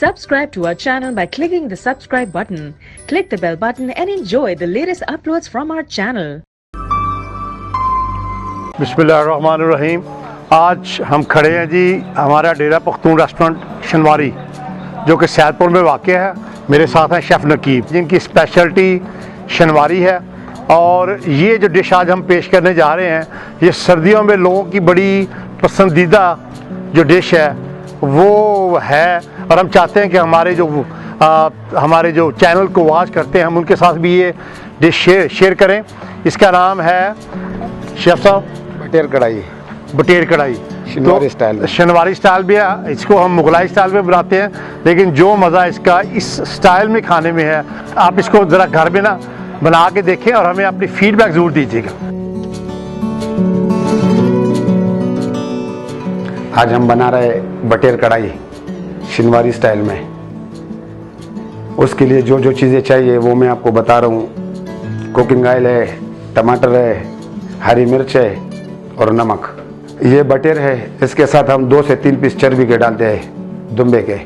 Subscribe to our channel by clicking the subscribe button. Click the bell button and enjoy the latest uploads from our channel. बिस्मिल्लाहिर्रहमानिर्रहीम। आज हम खड़े हैं जी हमारा डेरा Pakhtun restaurant शनवारी जो कि सैदपुर में वाक़ है। मेरे साथ हैं शेफ़ नकीब जिनकी स्पेशलिटी शनवारी है। और ये जो डिश आज हम पेश करने जा रहे हैं ये सर्दियों में लोगों की बड़ी पसंदीदा जो डिश है वो है। और हम चाहते हैं कि हमारे जो चैनल को वॉच करते हैं हम उनके साथ भी ये डिश शेयर करें। इसका नाम है शेफ़ साहब बटेर कढ़ाई शनवारी स्टाइल भी है। इसको हम मुगलाई स्टाइल में बनाते हैं, लेकिन जो मज़ा इसका इस स्टाइल में खाने में है आप इसको ज़रा घर में ना बना के देखें और हमें अपनी फीडबैक ज़रूर दीजिएगा। आज हम बना रहे बटेर कढ़ाई शनवारी स्टाइल में। उसके लिए जो जो चीज़ें चाहिए वो मैं आपको बता रहा हूँ। कुकिंग ऑयल है, टमाटर है, हरी मिर्च है और नमक। ये बटेर है, इसके साथ हम 2 से 3 पीस चर्बी के डालते हैं दुम्बे के।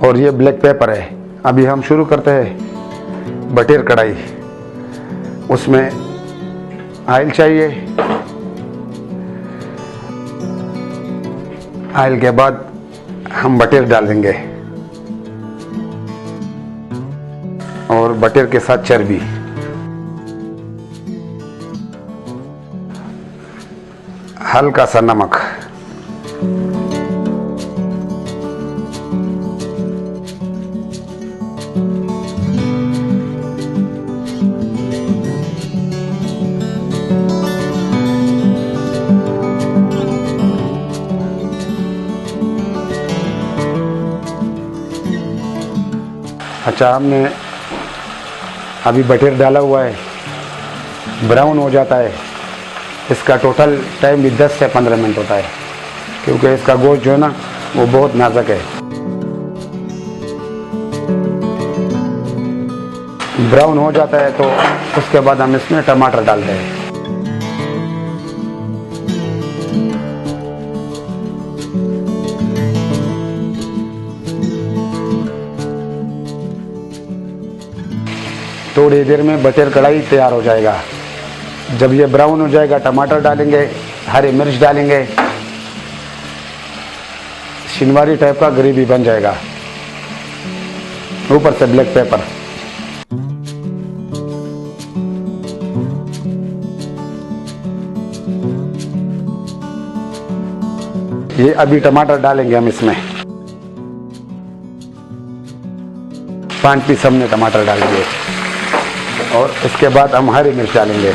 और ये ब्लैक पेपर है। अभी हम शुरू करते हैं बटेर कढ़ाई। उसमें ऑयल चाहिए। ऑयल के बाद हम बटेर डाल देंगे और बटेर के साथ चर्बी। हल्का सा नमक, अच्छा हमने अभी बटेर डाला हुआ है, ब्राउन हो जाता है। इसका टोटल टाइम भी 10 से 15 मिनट होता है क्योंकि इसका गोश्त जो है ना वो बहुत नाजुक है। ब्राउन हो जाता है तो उसके बाद हम इसमें टमाटर डालते हैं। थोड़ी देर में बटेर कढ़ाई तैयार हो जाएगा। जब ये ब्राउन हो जाएगा टमाटर डालेंगे, हरी मिर्च डालेंगे, शनवारी टाइप का ग्रेवी बन जाएगा। ऊपर से ब्लैक पेपर। ये अभी टमाटर डालेंगे हम इसमें। 5 पीस हमने टमाटर डाल दिए और इसके बाद हम हरी मिर्च डालेंगे।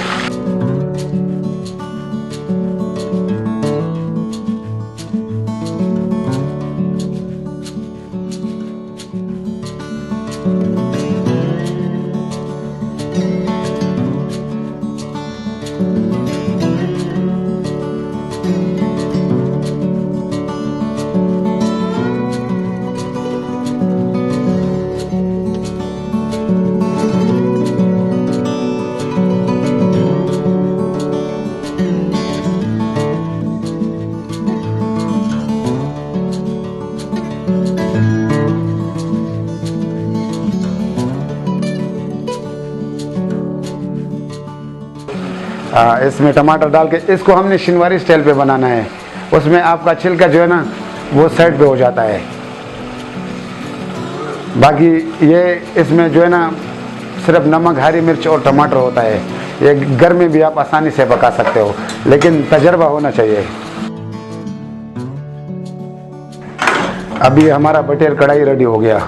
इसमें टमाटर डाल के इसको हमने शनवारी स्टाइल पे बनाना है। उसमें आपका छिलका जो है ना वो साइड पे हो जाता है। बाकी ये इसमें जो है ना सिर्फ नमक, हरी मिर्च और टमाटर होता है। ये घर में भी आप आसानी से पका सकते हो, लेकिन तजर्बा होना चाहिए। अभी हमारा बटेर कढ़ाई रेडी हो गया।